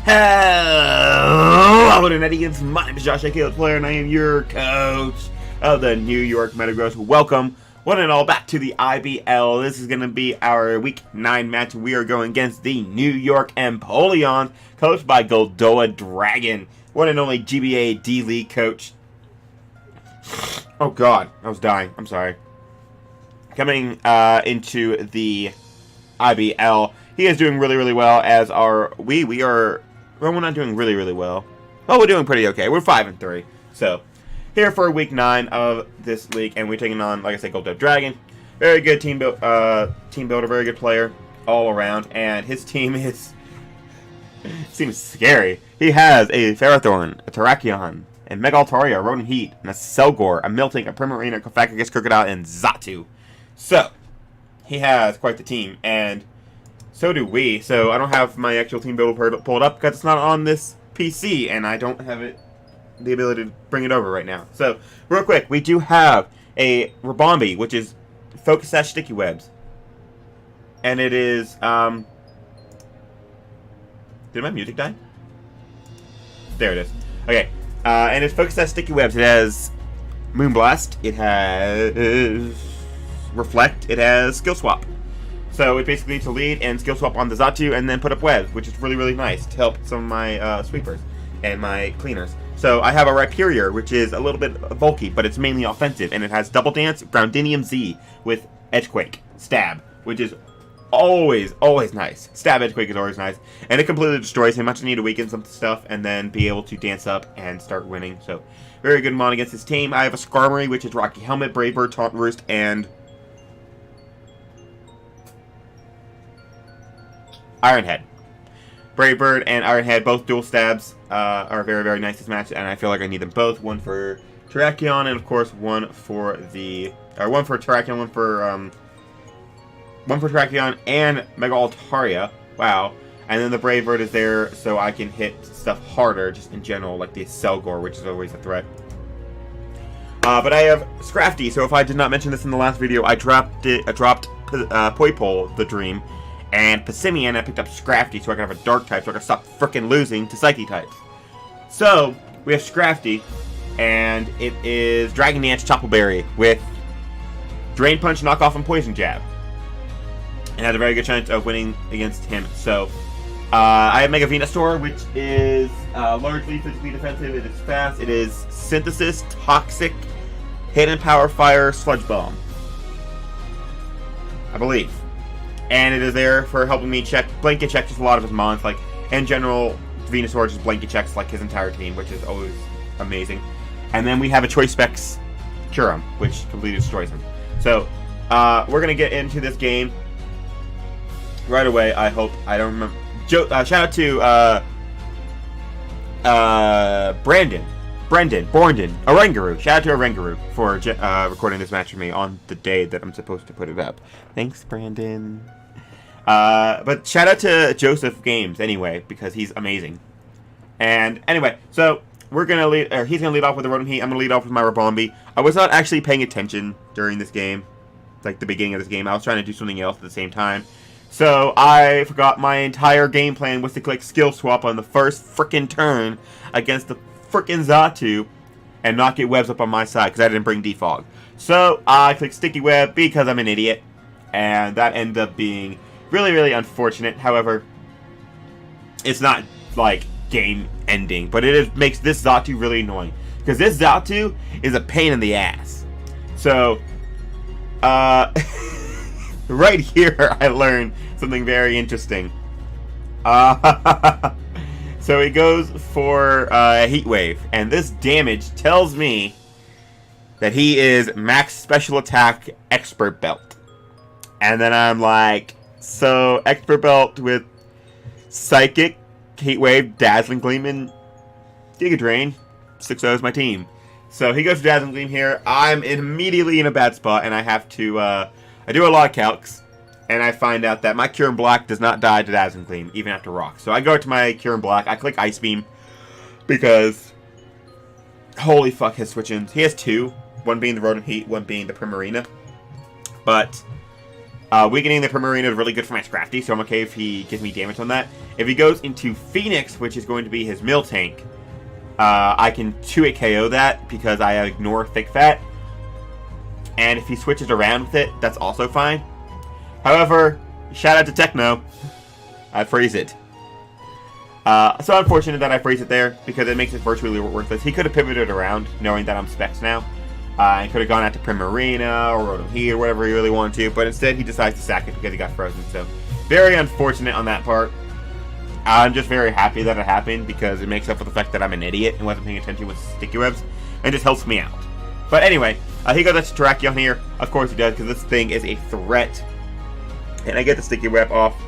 Hello, Internet, my name is Josh, KreselleKey, and I am your coach of the New York Metagross. Welcome, one and all, back to the IBL. This is going to be our Week 9 match. We are going against the New York Empoleons, coached by GoldoaDragon, one and only GBA D-League coach. Oh god, I was dying. I'm sorry. Coming into the IBL, he is doing really well, as are we are. Well, we're not doing really well. Well, we're doing pretty okay. We're 5-3. So, here for Week 9 of this league, and we're taking on, like I said, GoldoaDragon. Very good team builder, very good player all around, and his team seems scary. He has a Ferrothorn, a Terrakion, a Mega Altaria, a Rodent Heat, and a Selgor, a Milting, a Primarina, a Kofakagus, Crocodile, and Xatu. So, he has quite the team, and so do we. So I don't have my actual team builder pulled up because it's not on this PC, and I don't have the ability to bring it over right now. So, real quick, we do have a Rabombi, which is Focus Sash Sticky Webs. And it is, did my music die? There it is. Okay. And it's Focus Sash Sticky Webs. It has Moonblast. It has Reflect. It has Skill Swap. So it basically needs to lead and skill swap on the Xatu and then put up webs, which is really nice to help some of my sweepers and my cleaners. So I have a Rhyperior, which is a little bit bulky, but it's mainly offensive, and it has Double Dance, Groundinium Z with Edgequake, Stab, which is always nice. Stab Edgequake is always nice, and it completely destroys him. I just need to weaken some stuff and then be able to dance up and start winning. So very good mon against this team. I have a Skarmory, which is Rocky Helmet, Brave Bird, Taunt Roost, and Ironhead. Brave Bird and Ironhead, both dual stabs, are very nice this match, and I feel like I need them both. One for Terrakion, and of course one for Terrakion, one for Terrakion and Mega Altaria. Wow. And then the Brave Bird is there so I can hit stuff harder, just in general, like the Selgor, which is always a threat. But I have Scrafty, so if I did not mention this in the last video, I dropped Poipole, the Dream, and Passimian. I picked up Scrafty so I can have a Dark type so I can stop frickin' losing to Psyche types. So, we have Scrafty, and it is Dragon Dance Choppleberry with Drain Punch, Knockoff, and Poison Jab. And has a very good chance of winning against him. So, I have Mega Venusaur, which is largely physically defensive. It is fast. It is Synthesis, Toxic, Hidden Power Fire, Sludge Bomb, I believe. And it is there for helping me blanket check just a lot of his mons. Like, in general, Venusaur just blanket checks like his entire team, which is always amazing. And then we have a Choice Specs Curum, which completely destroys him. So, we're going to get into this game right away, I hope. I don't remember. Shout out to Brendan, Oranguru. Shout out to Oranguru for recording this match for me on the day that I'm supposed to put it up. Thanks, Brandon. But shout out to JoesephGames anyway, because he's amazing. And anyway, so we're gonna lead. He's gonna lead off with the Rodent Heat. I'm gonna lead off with my Rabombi. I was not actually paying attention during this game, like the beginning of this game. I was trying to do something else at the same time. So I forgot my entire game plan was to click Skill Swap on the first frickin' turn against the frickin' Xatu and not get webs up on my side because I didn't bring Defog. So I clicked Sticky Web because I'm an idiot, and that ended up being really unfortunate. However, it's not like game ending, but makes this Xatu really annoying because this Xatu is a pain in the ass. So right here I learned something very interesting. So he goes for Heat Wave, and this damage tells me that he is Max Special Attack Expert Belt. And then I'm like, so Expert Belt with Psychic, Heat Wave, Dazzling Gleam, and Giga Drain. 6-0 is my team. So he goes for Dazzling Gleam here. I'm immediately in a bad spot, and I have to, I do a lot of calcs. And I find out that my Cure in Black does not die to Dazzling Gleam, even after Rock. So I go to my Cure in Black, I click Ice Beam, because holy fuck, his switch-ins. He has two, one being the Rodent Heat, one being the Primarina. But Weakening the Primarina is really good for my Scrafty, so I'm okay if he gives me damage on that. If he goes into Phoenix, which is going to be his mill tank, I can 2-hit KO that because I ignore Thick Fat. And if he switches around with it, that's also fine. However, shout out to Techno. I freeze it. So unfortunate that I freeze it there because it makes it virtually worthless. He could have pivoted around knowing that I'm Specs now. And could have gone out to Primarina or Rotom Heat or whatever he really wanted to, but instead he decides to sack it because he got frozen. So, very unfortunate on that part. I'm just very happy that it happened because it makes up for the fact that I'm an idiot and wasn't paying attention with sticky webs and just helps me out. But anyway, he goes to Terrakion here. Of course he does because this thing is a threat. And I get the sticky web off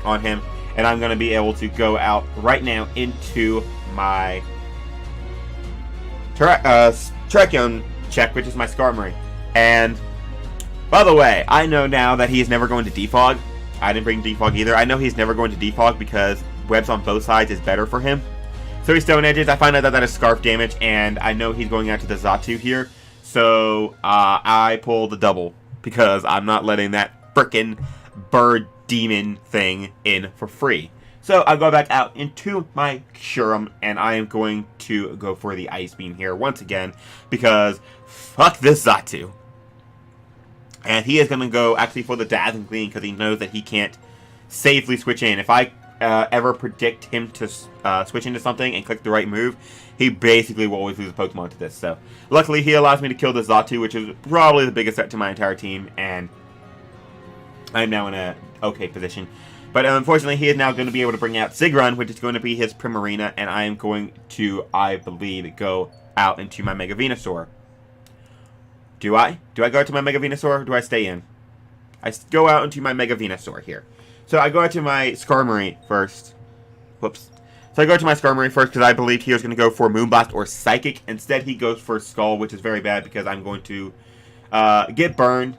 on him, and I'm going to be able to go out right now into my Terrakion check, which is my Skarmory. And by the way, I know now that he is never going to defog. I didn't bring defog either. I know he's never going to defog because webs on both sides is better for him. So he Stone Edges. I find out that that is Scarf damage, and I know he's going out to the Xatu here. So I pull the double because I'm not letting that frickin' bird demon thing in for free. So I go back out into my Shurum, and I am going to go for the Ice Beam here once again because fuck this Xatu. And he is going to go actually for the Dazzling Gleam because he knows that he can't safely switch in. If I ever predict him to switch into something and click the right move, he basically will always lose a Pokemon to this. So luckily he allows me to kill this Xatu, which is probably the biggest threat to my entire team, and I'm now in a okay position. But unfortunately, he is now going to be able to bring out Sigrun, which is going to be his Primarina, and I am going to, I believe, go out into my Mega Venusaur. Do I? Do I go out to my Mega Venusaur, or do I stay in? I go out into my Mega Venusaur here. So I go out to my Skarmory first. Whoops. So I go to my Skarmory first because I believed he was going to go for Moonblast or Psychic. Instead, he goes for Skull, which is very bad because I'm going to get burned.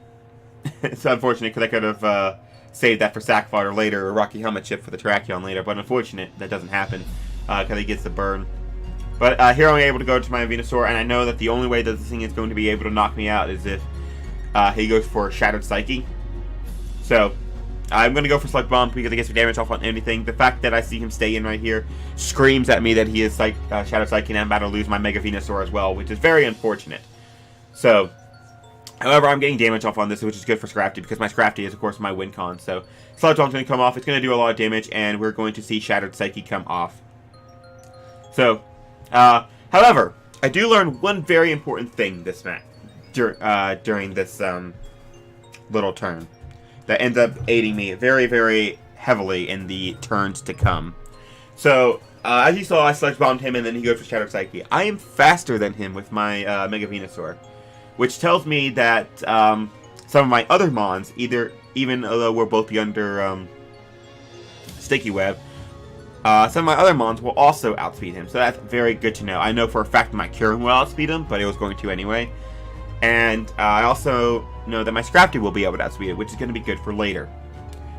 It's unfortunate because I could have saved that for Sack Fodder later or Rocky Helmet Chip for the Terrakion later, but unfortunate that doesn't happen because he gets the burn. But here I'm able to go to my Venusaur, and I know that the only way that this thing is going to be able to knock me out is if he goes for Shattered Psyche. So I'm going to go for Sludge Bomb because it gets damage off on anything. The fact that I see him stay in right here screams at me that he is Shattered Psyche, and I'm about to lose my Mega Venusaur as well, which is very unfortunate. So, however, I'm getting damage off on this, which is good for Scrafty, because my Scrafty is, of course, my win con. So, Sludge Bomb's going to come off. It's going to do a lot of damage, and we're going to see Shattered Psyche come off. So, however, I do learn one very important thing this match, during this little turn that ends up aiding me very, very heavily in the turns to come. So, as you saw, I Sludge Bombed him, and then he goes for Shattered Psyche. I am faster than him with my Mega Venusaur, which tells me that some of my other Mons, even though we'll both be under Sticky Web, some of my other Mons will also outspeed him. So that's very good to know. I know for a fact that my Kyurem will outspeed him, but it was going to anyway. And I also know that my Scrafty will be able to outspeed it, which is going to be good for later.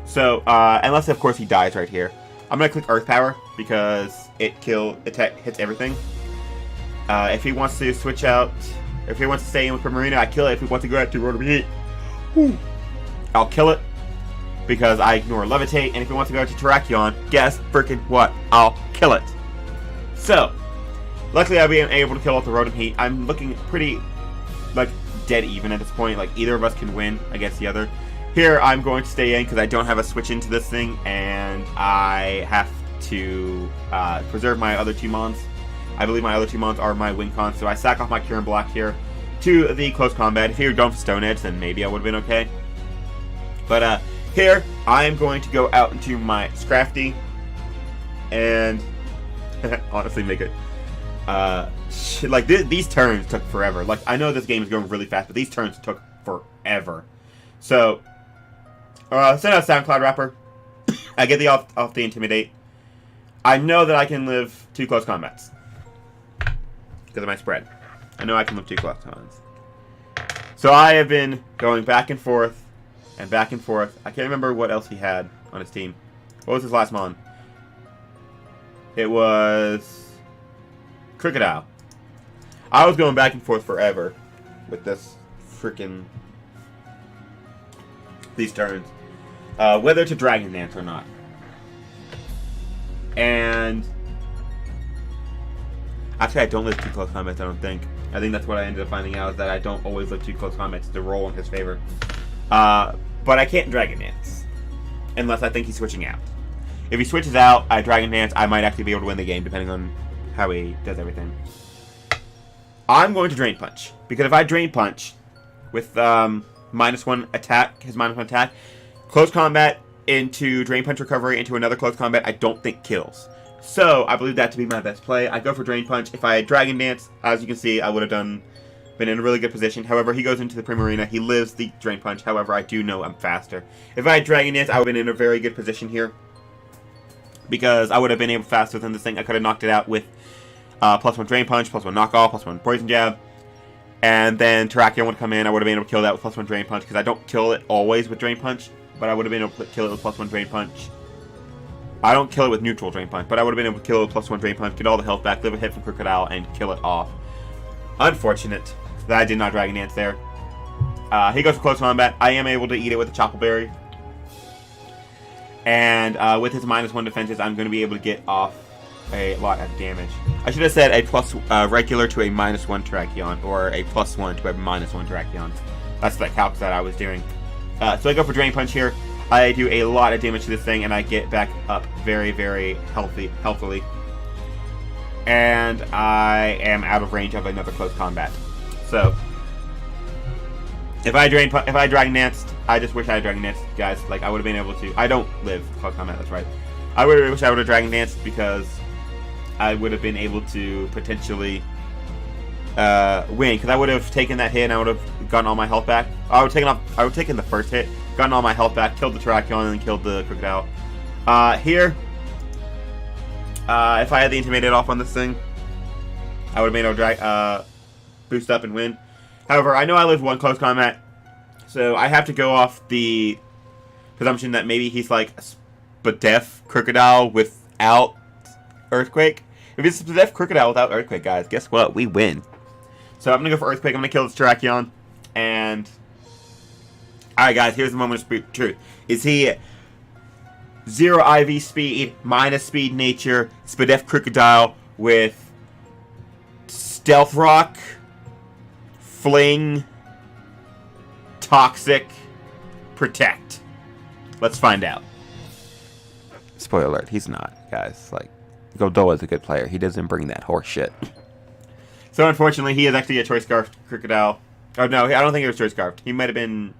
So, unless of course he dies right here. I'm going to click Earth Power because it hits everything. If he wants to switch out, if he wants to stay in with Primarina, I kill it. If he wants to go out to Rotom Heat, I'll kill it because I ignore Levitate. And if he wants to go out to Terrakion, guess freaking what? I'll kill it. So, luckily I'll be able to kill off the Rotom Heat. I'm looking pretty, dead even at this point. Either of us can win against the other. Here, I'm going to stay in because I don't have a switch into this thing, and I have to preserve my other two Mons. I believe my other two Mons are my win cons, so I sack off my Kyurem Block here to the close combat. If he were done for Stone Edge, then maybe I would have been okay. But here, I am going to go out into my Scrafty and honestly make it. These turns took forever. I know this game is going really fast, but these turns took forever. So, send out SoundCloud Rapper. I get the off the Intimidate. I know that I can live 2 close combats because of my spread. I know I can live 2 close combats. So I have been going back and forth and back and forth. I can't remember what else he had on his team. What was his last Mon? It was Crocodile. I was going back and forth forever with this freaking these turns, whether to Dragon Dance or not. And actually, I don't live too close combats, I don't think. I think that's what I ended up finding out, is that I don't always live too close combats to roll in his favor. But I can't Dragon Dance unless I think he's switching out. If he switches out, I Dragon Dance, I might actually be able to win the game, depending on how he does everything. I'm going to Drain Punch, because if I Drain Punch with -1 attack, his -1 attack, close combat into Drain Punch recovery into another close combat, I don't think kills. So I believe that to be my best play. I go for Drain Punch. If I had Dragon Dance, as you can see, I would have been in a really good position. However, he goes into the Prim Arena. He lives the Drain Punch. However, I do know I'm faster. If I had Dragon Dance, I would have been in a very good position here, because I would have been able faster than this thing. I could have knocked it out with +1 Drain Punch, +1 Knockoff, +1 Poison Jab, and then Terrakion would come in. I would have been able to kill that with +1 Drain Punch, because I don't kill it always with Drain Punch, but I would have been able to kill it with +1 Drain Punch. I don't kill it with neutral Drain Punch, but I would have been able to kill it with +1 Drain Punch, get all the health back, live a hit from Krookodile, and kill it off. Unfortunate that I did not Dragon Dance there. He goes for close combat. I am able to eat it with a Chople Berry. And with his -1 defenses, I'm going to be able to get off a lot of damage. I should have said a regular to a -1 Terrakion, or a +1 to a -1 Terrakion. That's the calc that I was doing. So I go for Drain Punch here. I do a lot of damage to this thing, and I get back up very, very healthily. And I am out of range of another close combat. So if I Dragon Danced, I just wish I had Dragon Danced, guys. Like, I would have been able to. I don't live close combat. That's right. I wish I would have Dragon Danced, because I would have been able to potentially win, because I would have taken that hit and I would have gotten all my health back. I would have taken the first hit, gotten all my health back, killed the Terrakion, and then killed the Krookodile. Here, if I had the Intimidate off on this thing, I would have been able to boost up and win. However, I know I live 1 close combat, so I have to go off the presumption that maybe he's like Spadef Krookodile without Earthquake. If it's Spadef Krookodile without Earthquake, guys, guess what? We win. So I'm going to go for Earthquake. I'm going to kill this Terrakion. And alright, guys, here's the moment of truth. Is he 0 IV speed, -speed nature, Spadef Krookodile with Stealth Rock, Fling, Toxic, Protect? Let's find out. Spoiler alert, he's not, guys. Like, Goldoa is a good player. He doesn't bring that horse shit. So unfortunately, he is actually a Choice Scarf Krookodile. Oh no, I don't think it was Choice Scarf. He might have been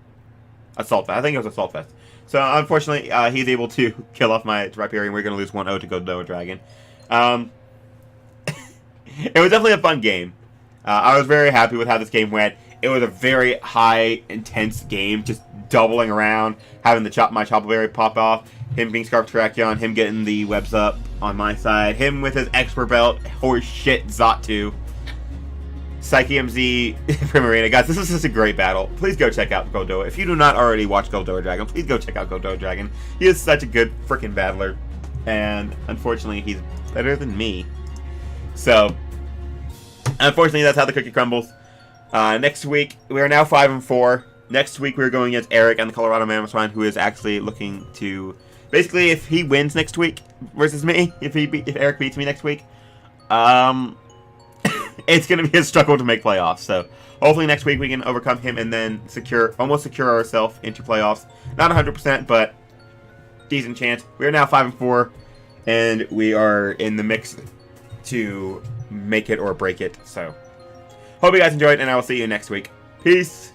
Assault Vest. I think it was Assault Vest. So unfortunately, he's able to kill off my Rhyperior, and we're going to lose 1-0 to GoldoaDragon. It was definitely a fun game. I was very happy with how this game went. It was a very high, intense game, just doubling around, having the my Chople Berry pop off, him being Scarf Terrakion, him getting the webs up on my side, him with his Expert Belt, horse shit Xatu, Psyche MZ, Primarina. Guys, this is just a great battle. Please go check out Goldoa. If you do not already watch GoldoaDragon, please go check out GoldoaDragon. He is such a good freaking battler, and unfortunately, he's better than me. So, unfortunately, that's how the cookie crumbles. Next week, we are now 5-4. Next week, we're going against Eric and the Colorado Mammoth Swine, who is actually looking to... Basically, if he wins next week versus me, if Eric beats me next week, it's going to be a struggle to make playoffs. So, hopefully next week we can overcome him and then almost secure ourselves into playoffs. Not 100%, but decent chance. We are now 5-4, and we are in the mix to make it or break it. So, hope you guys enjoyed, and I will see you next week. Peace!